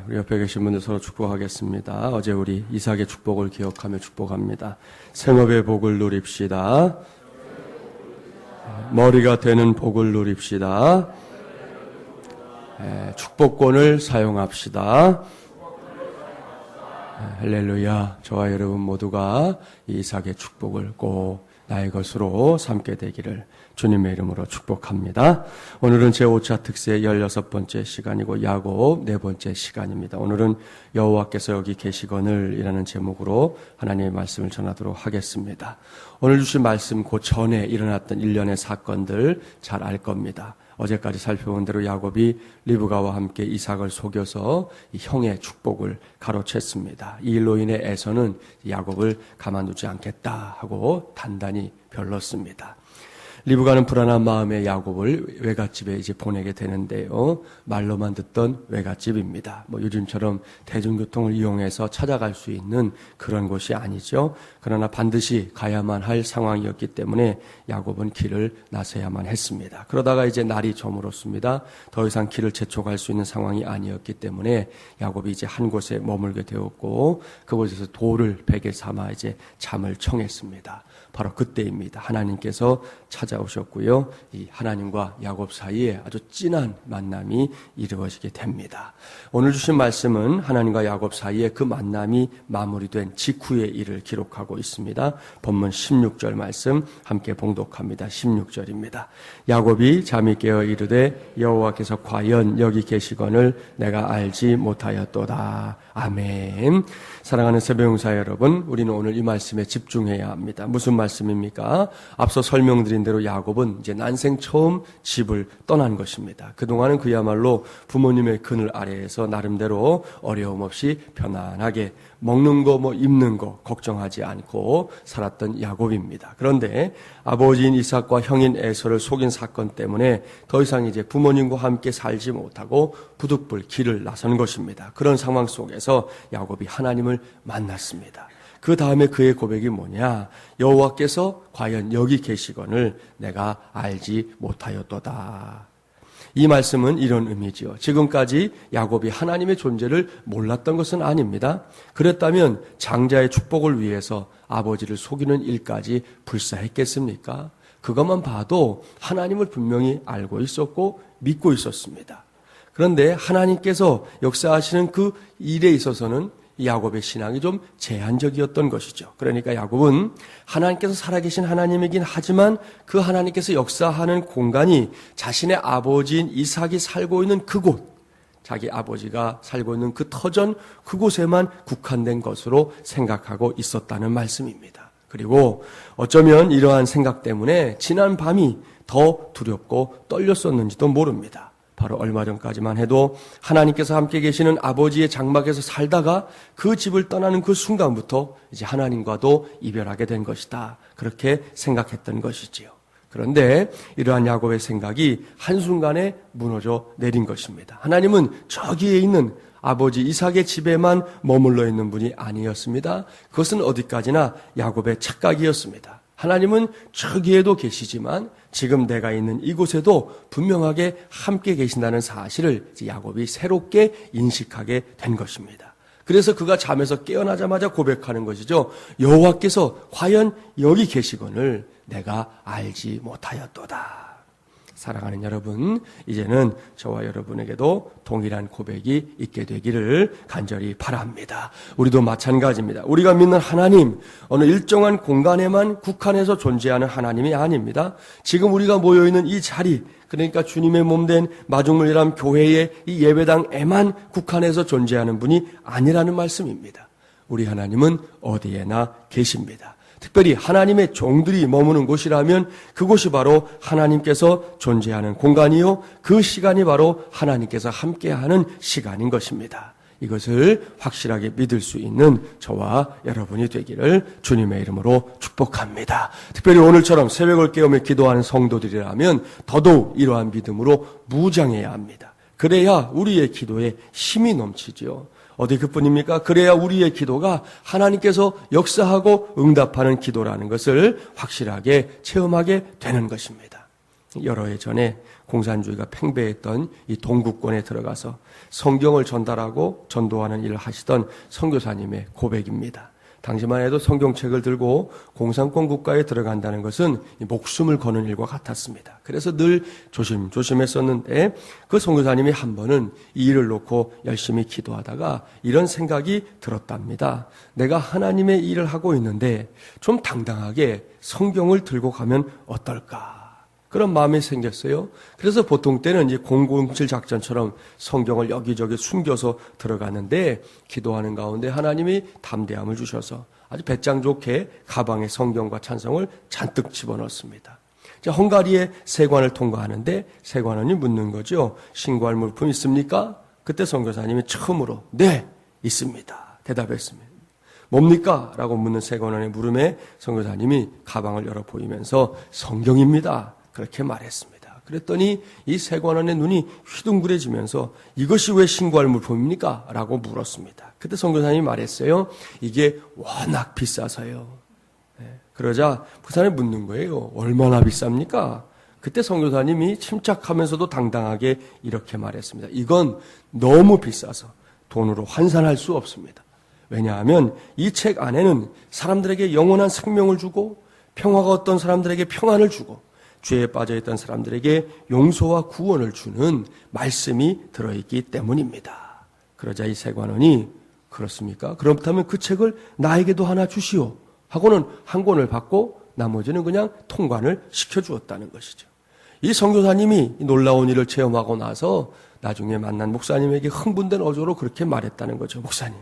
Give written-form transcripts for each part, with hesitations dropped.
우리 옆에 계신 분들 서로 축복하겠습니다. 어제 우리 이삭의 축복을 기억하며 축복합니다. 생업의 복을 누립시다. 머리가 되는 복을 누립시다. 축복권을 사용합시다. 할렐루야. 저와 여러분 모두가 이삭의 축복을 꼭 나의 것으로 삼게 되기를 주님의 이름으로 축복합니다. 오늘은 제5차 특세 16번째 시간이고 야곱 4번째 시간입니다. 오늘은 여호와께서 여기 계시거늘 이라는 제목으로 하나님의 말씀을 전하도록 하겠습니다. 오늘 주신 말씀 그 전에 일어났던 일련의 사건들 잘 알 겁니다. 어제까지 살펴본 대로 야곱이 리브가와 함께 이삭을 속여서 이 형의 축복을 가로챘습니다. 이 일로 인해 에서는 야곱을 가만두지 않겠다 하고 단단히 별렀습니다. 리브가는 불안한 마음에 야곱을 외갓집에 이제 보내게 되는데요. 말로만 듣던 외갓집입니다. 요즘처럼 대중교통을 이용해서 찾아갈 수 있는 그런 곳이 아니죠. 그러나 반드시 가야만 할 상황이었기 때문에 야곱은 길을 나서야만 했습니다. 그러다가 이제 날이 저물었습니다. 더 이상 길을 재촉할 수 있는 상황이 아니었기 때문에 야곱이 이제 한 곳에 머물게 되었고 그곳에서 돌을 베개 삼아 이제 잠을 청했습니다. 바로 그때입니다. 하나님께서 찾아오셨고요. 이 하나님과 야곱 사이에 아주 진한 만남이 이루어지게 됩니다. 오늘 주신 말씀은 하나님과 야곱 사이에 그 만남이 마무리된 직후의 일을 기록하고 있습니다. 본문 16절 말씀 함께 봉독합니다. 16절입니다. 야곱이 잠이 깨어 이르되 여호와께서 과연 여기 계시거늘 내가 알지 못하였도다. 아멘. 사랑하는 새벽용사 여러분, 우리는 오늘 이 말씀에 집중해야 합니다. 무슨 말씀입니까? 앞서 설명드린 대로 야곱은 이제 난생 처음 집을 떠난 것입니다. 그동안은 그야말로 부모님의 그늘 아래에서 나름대로 어려움 없이 편안하게 먹는 거 입는 거 걱정하지 않고 살았던 야곱입니다. 그런데 아버지인 이삭과 형인 에서를 속인 사건 때문에 더 이상 이제 부모님과 함께 살지 못하고 부득불 길을 나선 것입니다. 그런 상황 속에서 야곱이 하나님을 만났습니다. 그 다음에 그의 고백이 뭐냐? 여호와께서 과연 여기 계시거늘 내가 알지 못하였도다. 이 말씀은 이런 의미지요. 지금까지 야곱이 하나님의 존재를 몰랐던 것은 아닙니다. 그랬다면 장자의 축복을 위해서 아버지를 속이는 일까지 불사했겠습니까? 그것만 봐도 하나님을 분명히 알고 있었고 믿고 있었습니다. 그런데 하나님께서 역사하시는 그 일에 있어서는 야곱의 신앙이 좀 제한적이었던 것이죠. 그러니까 야곱은 하나님께서 살아계신 하나님이긴 하지만 그 하나님께서 역사하는 공간이 자신의 아버지인 이삭이 살고 있는 그곳, 자기 아버지가 살고 있는 그 터전 그곳에만 국한된 것으로 생각하고 있었다는 말씀입니다. 그리고 어쩌면 이러한 생각 때문에 지난 밤이 더 두렵고 떨렸었는지도 모릅니다. 바로 얼마 전까지만 해도 하나님께서 함께 계시는 아버지의 장막에서 살다가 그 집을 떠나는 그 순간부터 이제 하나님과도 이별하게 된 것이다. 그렇게 생각했던 것이지요. 그런데 이러한 야곱의 생각이 한순간에 무너져 내린 것입니다. 하나님은 저기에 있는 아버지 이삭의 집에만 머물러 있는 분이 아니었습니다. 그것은 어디까지나 야곱의 착각이었습니다. 하나님은 저기에도 계시지만 지금 내가 있는 이곳에도 분명하게 함께 계신다는 사실을 야곱이 새롭게 인식하게 된 것입니다. 그래서 그가 잠에서 깨어나자마자 고백하는 것이죠. 여호와께서 과연 여기 계시거늘 내가 알지 못하였도다. 사랑하는 여러분, 이제는 저와 여러분에게도 동일한 고백이 있게 되기를 간절히 바랍니다. 우리도 마찬가지입니다. 우리가 믿는 하나님, 어느 일정한 공간에만 국한해서 존재하는 하나님이 아닙니다. 지금 우리가 모여있는 이 자리, 그러니까 주님의 몸된 마중물이란 교회의 이 예배당에만 국한해서 존재하는 분이 아니라는 말씀입니다. 우리 하나님은 어디에나 계십니다. 특별히 하나님의 종들이 머무는 곳이라면 그곳이 바로 하나님께서 존재하는 공간이요, 그 시간이 바로 하나님께서 함께하는 시간인 것입니다. 이것을 확실하게 믿을 수 있는 저와 여러분이 되기를 주님의 이름으로 축복합니다. 특별히 오늘처럼 새벽을 깨우며 기도하는 성도들이라면 더더욱 이러한 믿음으로 무장해야 합니다. 그래야 우리의 기도에 힘이 넘치지요. 어디 그뿐입니까? 그래야 우리의 기도가 하나님께서 역사하고 응답하는 기도라는 것을 확실하게 체험하게 되는 것입니다. 여러 해 전에 공산주의가 팽배했던 이 동구권에 들어가서 성경을 전달하고 전도하는 일을 하시던 선교사님의 고백입니다. 당시만 해도 성경책을 들고 공산권 국가에 들어간다는 것은 목숨을 거는 일과 같았습니다. 그래서 늘 조심했었는데 그 선교사님이 한 번은 이 일을 놓고 열심히 기도하다가 이런 생각이 들었답니다. 내가 하나님의 일을 하고 있는데 좀 당당하게 성경을 들고 가면 어떨까? 그런 마음이 생겼어요. 그래서 보통 때는 이제 007 작전처럼 성경을 여기저기 숨겨서 들어가는데 기도하는 가운데 하나님이 담대함을 주셔서 아주 배짱 좋게 가방에 성경과 찬송을 잔뜩 집어넣습니다. 자, 헝가리의 세관을 통과하는데 세관원이 묻는 거죠. 신고할 물품 있습니까? 그때 선교사님이 처음으로 네, 있습니다. 대답했습니다. 뭡니까? 라고 묻는 세관원의 물음에 선교사님이 가방을 열어 보이면서 성경입니다. 그렇게 말했습니다. 그랬더니 이 세관원의 눈이 휘둥그레지면서 이것이 왜 신고할 물품입니까? 라고 물었습니다. 그때 선교사님이 말했어요. 이게 워낙 비싸서요. 그러자 그 사람이 묻는 거예요. 얼마나 비쌉니까? 그때 선교사님이 침착하면서도 당당하게 이렇게 말했습니다. 이건 너무 비싸서 돈으로 환산할 수 없습니다. 왜냐하면 이 책 안에는 사람들에게 영원한 생명을 주고 평화가 어떤 사람들에게 평안을 주고 죄에 빠져있던 사람들에게 용서와 구원을 주는 말씀이 들어있기 때문입니다. 그러자 이 세관원이 그렇습니까? 그렇다면 그 책을 나에게도 하나 주시오 하고는 한 권을 받고 나머지는 그냥 통관을 시켜주었다는 것이죠. 이 선교사님이 놀라운 일을 체험하고 나서 나중에 만난 목사님에게 흥분된 어조로 그렇게 말했다는 거죠. 목사님,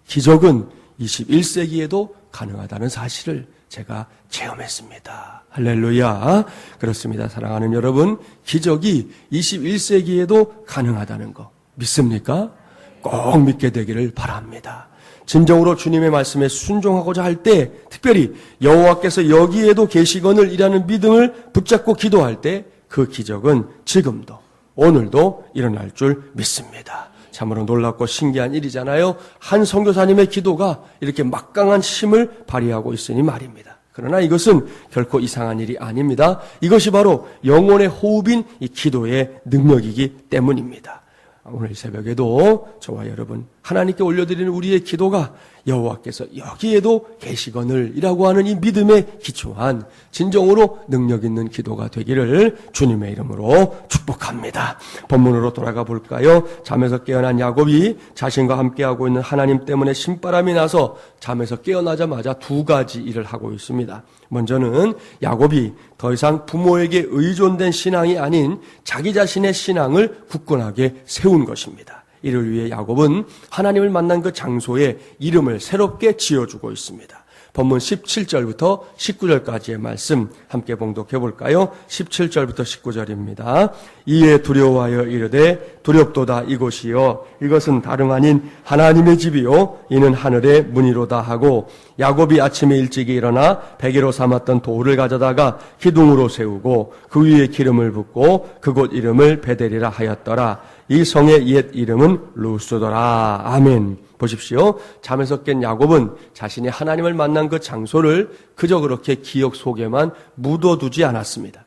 기적은 21세기에도 가능하다는 사실을 제가 체험했습니다. 할렐루야. 그렇습니다. 사랑하는 여러분, 기적이 21세기에도 가능하다는 거 믿습니까? 꼭 믿게 되기를 바랍니다. 진정으로 주님의 말씀에 순종하고자 할 때, 특별히 여호와께서 여기에도 계시거늘 이라는 믿음을 붙잡고 기도할 때 그 기적은 지금도 오늘도 일어날 줄 믿습니다. 참으로 놀랍고 신기한 일이잖아요. 한 선교사님의 기도가 이렇게 막강한 힘을 발휘하고 있으니 말입니다. 그러나 이것은 결코 이상한 일이 아닙니다. 이것이 바로 영혼의 호흡인 이 기도의 능력이기 때문입니다. 오늘 새벽에도 저와 여러분 하나님께 올려드리는 우리의 기도가 여호와께서 여기에도 계시거늘 이라고 하는 이 믿음에 기초한 진정으로 능력 있는 기도가 되기를 주님의 이름으로 축복합니다. 본문으로 돌아가 볼까요? 잠에서 깨어난 야곱이 자신과 함께하고 있는 하나님 때문에 신바람이 나서 잠에서 깨어나자마자 두 가지 일을 하고 있습니다. 먼저는 야곱이 더 이상 부모에게 의존된 신앙이 아닌 자기 자신의 신앙을 굳건하게 세운 것입니다. 이를 위해 야곱은 하나님을 만난 그 장소에 이름을 새롭게 지어주고 있습니다. 본문 17절부터 19절까지의 말씀 함께 봉독해 볼까요? 17절부터 19절입니다. 이에 두려워하여 이르되 두렵도다 이곳이요 이것은 다름 아닌 하나님의 집이요 이는 하늘의 문이로다 하고 야곱이 아침에 일찍이 일어나 베개로 삼았던 돌을 가져다가 기둥으로 세우고 그 위에 기름을 붓고 그곳 이름을 베델이라 하였더라. 이 성의 옛 이름은 루스더라. 아멘. 보십시오. 잠에서 깬 야곱은 자신이 하나님을 만난 그 장소를 그저 그렇게 기억 속에만 묻어두지 않았습니다.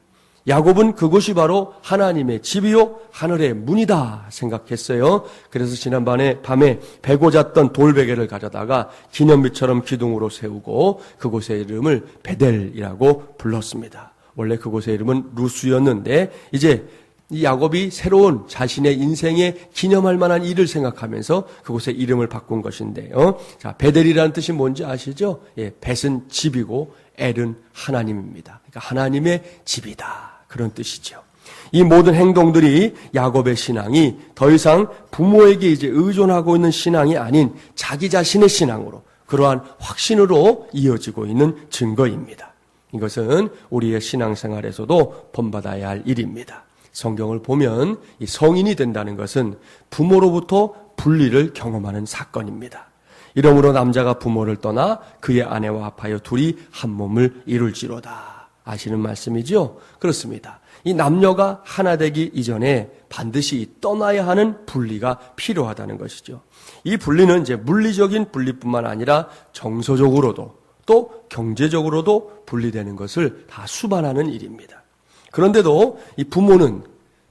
야곱은 그곳이 바로 하나님의 집이요 하늘의 문이다 생각했어요. 그래서 지난밤에 밤에 베고 잤던 돌베개를 가져다가 기념비처럼 기둥으로 세우고 그곳의 이름을 베델이라고 불렀습니다. 원래 그곳의 이름은 루스였는데 이제 이 야곱이 새로운 자신의 인생에 기념할 만한 일을 생각하면서 그곳의 이름을 바꾼 것인데요. 자, 베델이라는 뜻이 뭔지 아시죠? 예, 벳은 집이고 엘은 하나님입니다. 그러니까 하나님의 집이다. 그런 뜻이죠. 이 모든 행동들이 야곱의 신앙이 더 이상 부모에게 이제 의존하고 있는 신앙이 아닌 자기 자신의 신앙으로 그러한 확신으로 이어지고 있는 증거입니다. 이것은 우리의 신앙생활에서도 본받아야 할 일입니다. 성경을 보면 이 성인이 된다는 것은 부모로부터 분리를 경험하는 사건입니다. 이러므로 남자가 부모를 떠나 그의 아내와 합하여 둘이 한 몸을 이룰지로다. 아시는 말씀이죠? 그렇습니다. 이 남녀가 하나 되기 이전에 반드시 떠나야 하는 분리가 필요하다는 것이죠. 이 분리는 이제 물리적인 분리뿐만 아니라 정서적으로도 또 경제적으로도 분리되는 것을 다 수반하는 일입니다. 그런데도 이 부모는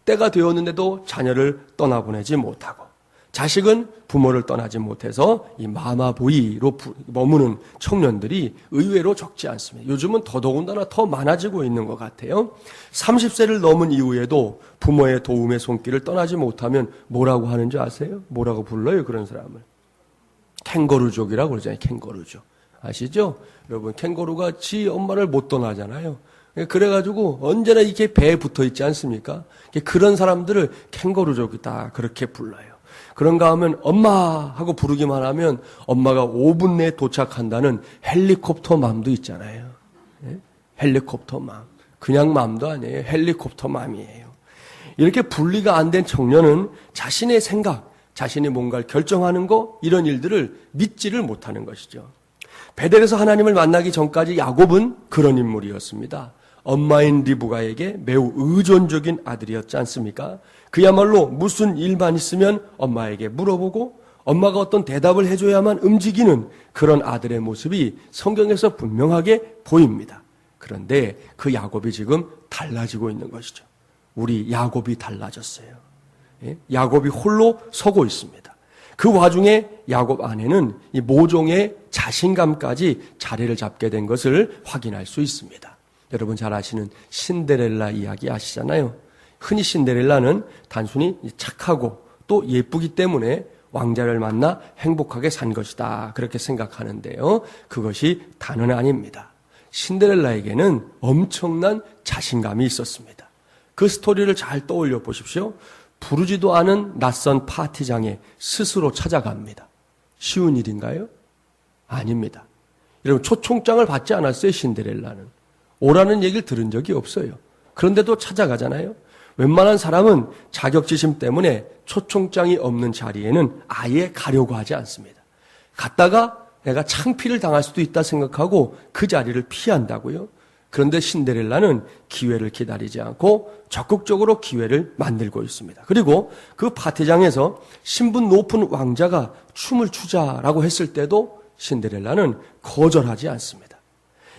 때가 되었는데도 자녀를 떠나보내지 못하고, 자식은 부모를 떠나지 못해서 이 마마보이로 머무는 청년들이 의외로 적지 않습니다. 요즘은 더더군다나 더 많아지고 있는 것 같아요. 30세를 넘은 이후에도 부모의 도움의 손길을 떠나지 못하면 뭐라고 하는지 아세요? 뭐라고 불러요, 그런 사람을? 캥거루족이라고 그러잖아요. 캥거루족. 아시죠? 여러분, 캥거루가 지 엄마를 못 떠나잖아요. 그래가지고 언제나 이렇게 배에 붙어 있지 않습니까? 그런 사람들을 캥거루족이다, 그렇게 불러요. 그런가 하면 엄마 하고 부르기만 하면 엄마가 5분 내에 도착한다는 헬리콥터 맘도 있잖아요. 헬리콥터 맘. 그냥 맘도 아니에요. 헬리콥터 맘이에요. 이렇게 분리가 안 된 청년은 자신의 생각, 자신이 뭔가를 결정하는 거, 이런 일들을 믿지를 못하는 것이죠. 베델에서 하나님을 만나기 전까지 야곱은 그런 인물이었습니다. 엄마인 리브가에게 매우 의존적인 아들이었지 않습니까? 그야말로 무슨 일만 있으면 엄마에게 물어보고 엄마가 어떤 대답을 해줘야만 움직이는 그런 아들의 모습이 성경에서 분명하게 보입니다. 그런데 그 야곱이 지금 달라지고 있는 것이죠. 우리 야곱이 달라졌어요. 야곱이 홀로 서고 있습니다. 그 와중에 야곱 안에는 이 모종의 자신감까지 자리를 잡게 된 것을 확인할 수 있습니다. 여러분 잘 아시는 신데렐라 이야기 아시잖아요. 흔히 신데렐라는 단순히 착하고 또 예쁘기 때문에 왕자를 만나 행복하게 산 것이다, 그렇게 생각하는데요. 그것이 다는 아닙니다. 신데렐라에게는 엄청난 자신감이 있었습니다. 그 스토리를 잘 떠올려 보십시오. 부르지도 않은 낯선 파티장에 스스로 찾아갑니다. 쉬운 일인가요? 아닙니다. 여러분, 초청장을 받지 않았어요, 신데렐라는. 오라는 얘기를 들은 적이 없어요. 그런데도 찾아가잖아요. 웬만한 사람은 자격지심 때문에 초청장이 없는 자리에는 아예 가려고 하지 않습니다. 갔다가 내가 창피를 당할 수도 있다 생각하고 그 자리를 피한다고요. 그런데 신데렐라는 기회를 기다리지 않고 적극적으로 기회를 만들고 있습니다. 그리고 그 파티장에서 신분 높은 왕자가 춤을 추자라고 했을 때도 신데렐라는 거절하지 않습니다.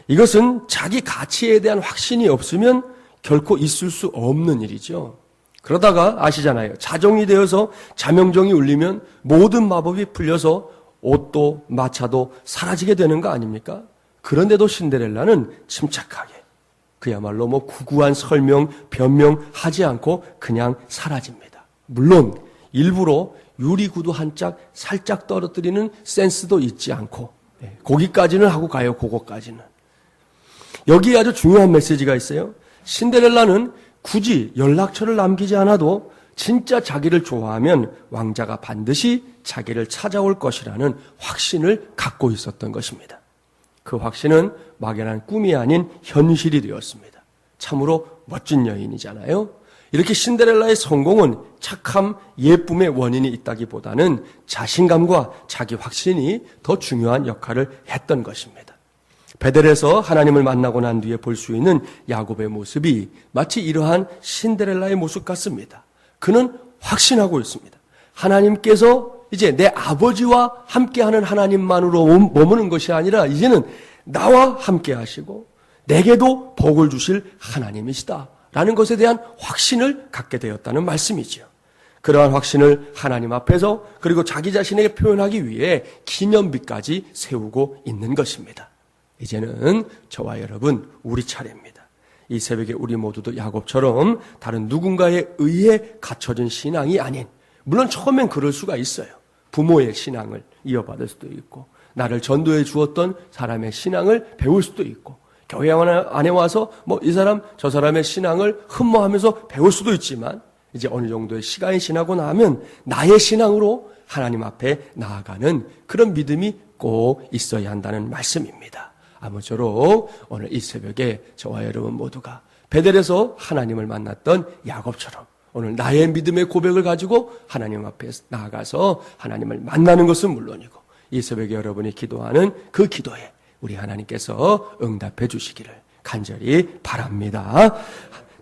이것은 자기 가치에 대한 확신이 없으면 결코 있을 수 없는 일이죠. 그러다가 아시잖아요. 자정이 되어서 자명종이 울리면 모든 마법이 풀려서 옷도 마차도 사라지게 되는 거 아닙니까? 그런데도 신데렐라는 침착하게, 그야말로 구구한 설명, 변명하지 않고 그냥 사라집니다. 물론 일부러 유리구두 한 짝 살짝 떨어뜨리는 센스도 잊지 않고, 거기까지는 하고 가요. 그거까지는. 여기에 아주 중요한 메시지가 있어요. 신데렐라는 굳이 연락처를 남기지 않아도 진짜 자기를 좋아하면 왕자가 반드시 자기를 찾아올 것이라는 확신을 갖고 있었던 것입니다. 그 확신은 막연한 꿈이 아닌 현실이 되었습니다. 참으로 멋진 여인이잖아요. 이렇게 신데렐라의 성공은 착함, 예쁨의 원인이 있다기보다는 자신감과 자기 확신이 더 중요한 역할을 했던 것입니다. 베델에서 하나님을 만나고 난 뒤에 볼 수 있는 야곱의 모습이 마치 이러한 신데렐라의 모습 같습니다. 그는 확신하고 있습니다. 하나님께서 이제 내 아버지와 함께하는 하나님만으로 머무는 것이 아니라 이제는 나와 함께 하시고 내게도 복을 주실 하나님이시다 라는 것에 대한 확신을 갖게 되었다는 말씀이죠. 그러한 확신을 하나님 앞에서 그리고 자기 자신에게 표현하기 위해 기념비까지 세우고 있는 것입니다. 이제는 저와 여러분 우리 차례입니다. 이 새벽에 우리 모두도 야곱처럼 다른 누군가에 의해 갖춰진 신앙이 아닌, 물론 처음엔 그럴 수가 있어요. 부모의 신앙을 이어받을 수도 있고 나를 전도해 주었던 사람의 신앙을 배울 수도 있고 교회 안에 와서 이 사람 저 사람의 신앙을 흠모하면서 배울 수도 있지만 이제 어느 정도의 시간이 지나고 나면 나의 신앙으로 하나님 앞에 나아가는 그런 믿음이 꼭 있어야 한다는 말씀입니다. 아무쪼록 오늘 이 새벽에 저와 여러분 모두가 베델에서 하나님을 만났던 야곱처럼 오늘 나의 믿음의 고백을 가지고 하나님 앞에 나아가서 하나님을 만나는 것은 물론이고 이 새벽에 여러분이 기도하는 그 기도에 우리 하나님께서 응답해 주시기를 간절히 바랍니다.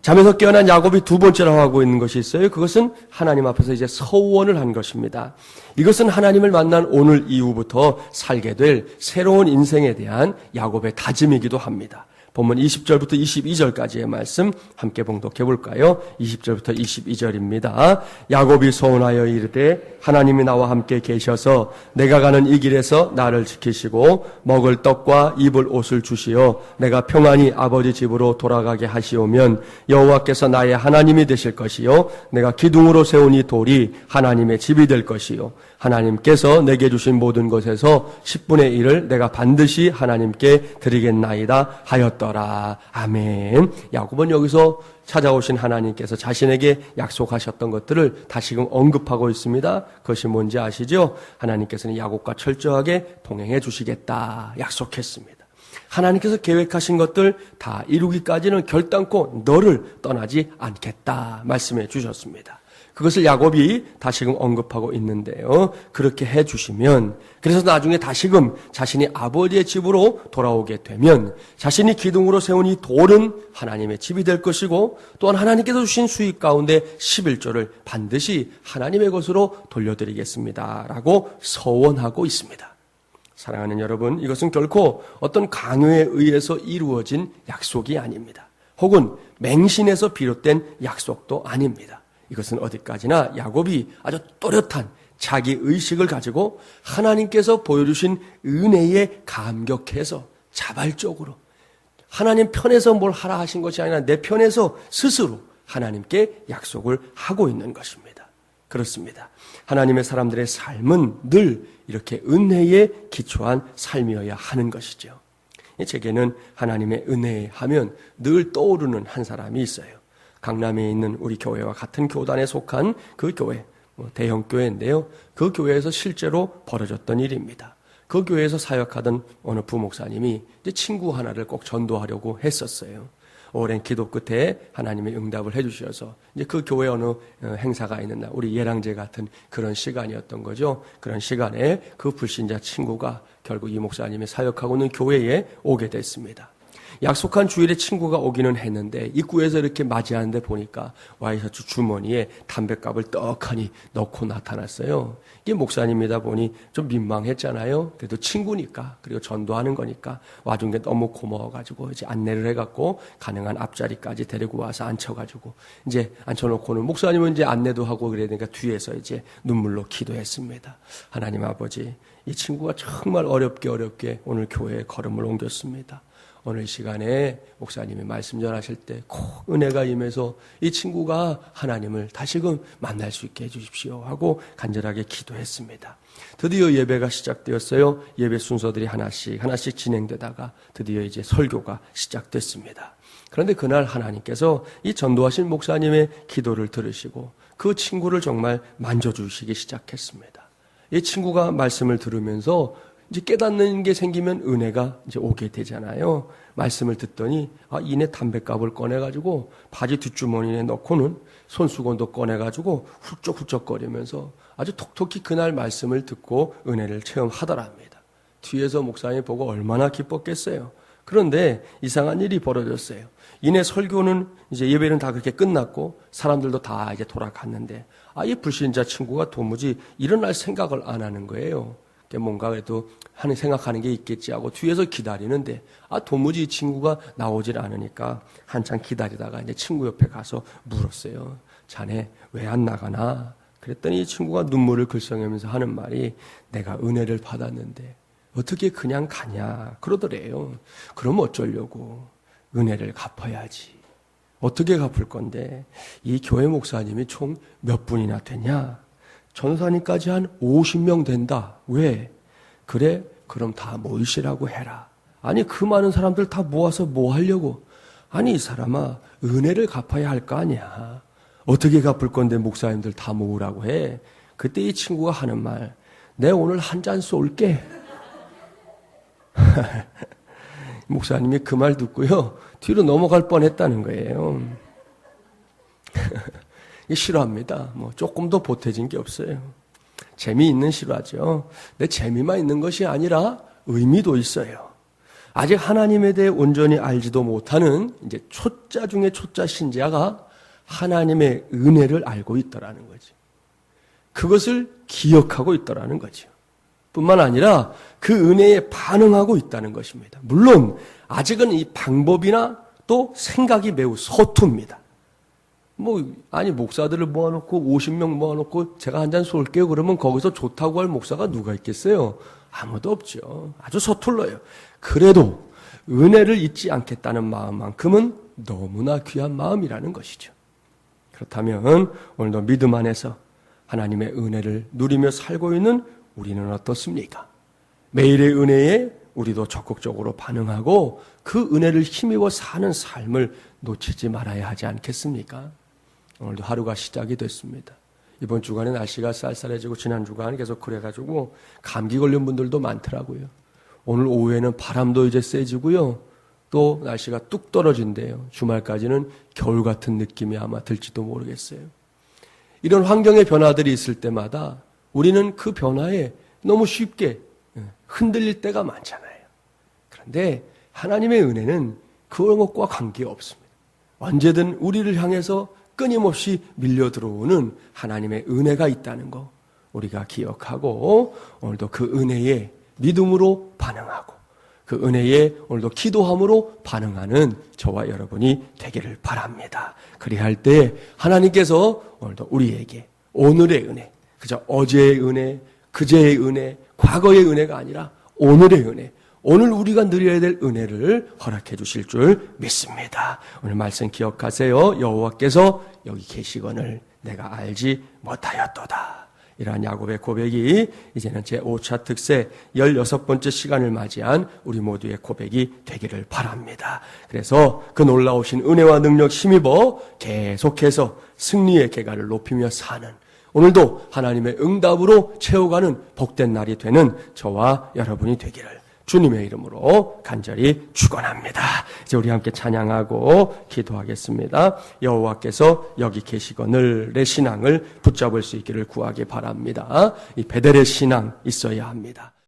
잠에서 깨어난 야곱이 두 번째로 하고 있는 것이 있어요. 그것은 하나님 앞에서 이제 서원을 한 것입니다. 이것은 하나님을 만난 오늘 이후부터 살게 될 새로운 인생에 대한 야곱의 다짐이기도 합니다. 본문 20절부터 22절까지의 말씀 함께 봉독해 볼까요? 20절부터 22절입니다. 야곱이 서운하여 이르되 하나님이 나와 함께 계셔서 내가 가는 이 길에서 나를 지키시고 먹을 떡과 입을 옷을 주시어 내가 평안히 아버지 집으로 돌아가게 하시오면 여호와께서 나의 하나님이 되실 것이요 내가 기둥으로 세운 이 돌이 하나님의 집이 될 것이요 하나님께서 내게 주신 모든 것에서 10분의 1을 내가 반드시 하나님께 드리겠나이다 하였더라. 아멘. 야곱은 여기서 찾아오신 하나님께서 자신에게 약속하셨던 것들을 다시금 언급하고 있습니다. 그것이 뭔지 아시죠? 하나님께서는 야곱과 철저하게 동행해 주시겠다 약속했습니다. 하나님께서 계획하신 것들 다 이루기까지는 결단코 너를 떠나지 않겠다 말씀해 주셨습니다. 그것을 야곱이 다시금 언급하고 있는데요. 그렇게 해주시면 그래서 나중에 다시금 자신이 아버지의 집으로 돌아오게 되면 자신이 기둥으로 세운 이 돌은 하나님의 집이 될 것이고 또한 하나님께서 주신 수익 가운데 11조를 반드시 하나님의 것으로 돌려드리겠습니다 라고 서원하고 있습니다. 사랑하는 여러분, 이것은 결코 어떤 강요에 의해서 이루어진 약속이 아닙니다. 혹은 맹신에서 비롯된 약속도 아닙니다. 이것은 어디까지나 야곱이 아주 또렷한 자기 의식을 가지고 하나님께서 보여주신 은혜에 감격해서 자발적으로 하나님 편에서 뭘 하라 하신 것이 아니라 내 편에서 스스로 하나님께 약속을 하고 있는 것입니다. 그렇습니다. 하나님의 사람들의 삶은 늘 이렇게 은혜에 기초한 삶이어야 하는 것이죠. 제게는 하나님의 은혜 하면 늘 떠오르는 한 사람이 있어요. 강남에 있는 우리 교회와 같은 교단에 속한 그 교회, 대형 교회인데요. 그 교회에서 실제로 벌어졌던 일입니다. 그 교회에서 사역하던 어느 부목사님이 이제 친구 하나를 꼭 전도하려고 했었어요. 오랜 기도 끝에 하나님의 응답을 해주셔서 이제 그 교회 어느 행사가 있는 날, 우리 예랑제 같은 그런 시간이었던 거죠. 그런 시간에 그 불신자 친구가 결국 이 목사님이 사역하고 있는 교회에 오게 됐습니다. 약속한 주일에 친구가 오기는 했는데 입구에서 이렇게 맞이하는데 보니까 와이셔츠 주머니에 담뱃갑을 떡하니 넣고 나타났어요. 이게 목사님이다 보니 좀 민망했잖아요. 그래도 친구니까 그리고 전도하는 거니까 와준 게 너무 고마워가지고 이제 안내를 해갖고 가능한 앞자리까지 데리고 와서 앉혀가지고 이제 앉혀놓고는 목사님은 이제 안내도 하고 그래야 되니까 뒤에서 이제 눈물로 기도했습니다. 하나님 아버지, 이 친구가 정말 어렵게 오늘 교회에 걸음을 옮겼습니다. 오늘 시간에 목사님이 말씀 전하실 때 꼭 은혜가 임해서 이 친구가 하나님을 다시금 만날 수 있게 해주십시오 하고 간절하게 기도했습니다. 드디어 예배가 시작되었어요. 예배 순서들이 하나씩 진행되다가 드디어 이제 설교가 시작됐습니다. 그런데 그날 하나님께서 이 전도하신 목사님의 기도를 들으시고 그 친구를 정말 만져주시기 시작했습니다. 이 친구가 말씀을 들으면서 이제 깨닫는 게 생기면 은혜가 이제 오게 되잖아요. 말씀을 듣더니 이내 담뱃갑을 꺼내가지고 바지 뒷주머니에 넣고는 손수건도 꺼내가지고 훌쩍훌쩍거리면서 아주 톡톡히 그날 말씀을 듣고 은혜를 체험하더랍니다. 뒤에서 목사님이 보고 얼마나 기뻤겠어요. 그런데 이상한 일이 벌어졌어요. 이내 설교는 이제 예배는 다 그렇게 끝났고 사람들도 다 이제 돌아갔는데 이 불신자 친구가 도무지 일어날 생각을 안 하는 거예요. 뭔가 그래도 생각하는 게 있겠지 하고 뒤에서 기다리는데 도무지 이 친구가 나오질 않으니까 한참 기다리다가 이제 친구 옆에 가서 물었어요. 자네 왜 안 나가나? 그랬더니 이 친구가 눈물을 글썽이면서 하는 말이 내가 은혜를 받았는데 어떻게 그냥 가냐 그러더래요. 그럼 어쩌려고? 은혜를 갚아야지. 어떻게 갚을 건데? 이 교회 목사님이 총 몇 분이나 되냐? 전사님까지 한 50명 된다. 왜? 그래? 그럼 다 모이시라고 해라. 아니 그 많은 사람들 다 모아서 뭐 하려고? 아니 이 사람아 은혜를 갚아야 할 거 아니야. 어떻게 갚을 건데 목사님들 다 모으라고 해? 그때 이 친구가 하는 말, 내 오늘 한 잔 쏠게. 목사님이 그 말 듣고요 뒤로 넘어갈 뻔했다는 거예요. 싫어합니다. 조금도 보태진 게 없어요. 재미있는 실화죠. 내 재미만 있는 것이 아니라 의미도 있어요. 아직 하나님에 대해 온전히 알지도 못하는 이제 초짜 중에 초짜 신자가 하나님의 은혜를 알고 있더라는 거죠. 그것을 기억하고 있더라는 거죠. 뿐만 아니라 그 은혜에 반응하고 있다는 것입니다. 물론 아직은 이 방법이나 또 생각이 매우 서툽니다. 목사들을 모아놓고 50명 모아놓고 제가 한 잔 쏠게요. 그러면 거기서 좋다고 할 목사가 누가 있겠어요? 아무도 없죠. 아주 서툴러요. 그래도 은혜를 잊지 않겠다는 마음만큼은 너무나 귀한 마음이라는 것이죠. 그렇다면 오늘도 믿음 안에서 하나님의 은혜를 누리며 살고 있는 우리는 어떻습니까? 매일의 은혜에 우리도 적극적으로 반응하고 그 은혜를 힘입어 사는 삶을 놓치지 말아야 하지 않겠습니까? 오늘도 하루가 시작이 됐습니다. 이번 주간에 날씨가 쌀쌀해지고 지난 주간 계속 그래가지고 감기 걸린 분들도 많더라고요. 오늘 오후에는 바람도 이제 세지고요. 또 날씨가 뚝 떨어진대요. 주말까지는 겨울 같은 느낌이 아마 들지도 모르겠어요. 이런 환경의 변화들이 있을 때마다 우리는 그 변화에 너무 쉽게 흔들릴 때가 많잖아요. 그런데 하나님의 은혜는 그런 것과 관계없습니다. 언제든 우리를 향해서 끊임없이 밀려 들어오는 하나님의 은혜가 있다는 거 우리가 기억하고 오늘도 그 은혜에 믿음으로 반응하고 그 은혜에 오늘도 기도함으로 반응하는 저와 여러분이 되기를 바랍니다. 그리할 때 하나님께서 오늘도 우리에게 오늘의 은혜, 그저 어제의 은혜, 그제의 은혜, 과거의 은혜가 아니라 오늘의 은혜, 오늘 우리가 누려야 될 은혜를 허락해 주실 줄 믿습니다. 오늘 말씀 기억하세요. 여호와께서 여기 계시거늘 내가 알지 못하였도다. 이러한 야곱의 고백이 이제는 제5차 특세 16번째 시간을 맞이한 우리 모두의 고백이 되기를 바랍니다. 그래서 그 놀라우신 은혜와 능력 힘입어 계속해서 승리의 계가를 높이며 사는 오늘도 하나님의 응답으로 채워가는 복된 날이 되는 저와 여러분이 되기를 주님의 이름으로 간절히 축원합니다. 이제 우리 함께 찬양하고 기도하겠습니다. 여호와께서 여기 계시거늘 내 신앙을 붙잡을 수 있기를 구하기 바랍니다. 이 베델의 신앙 있어야 합니다.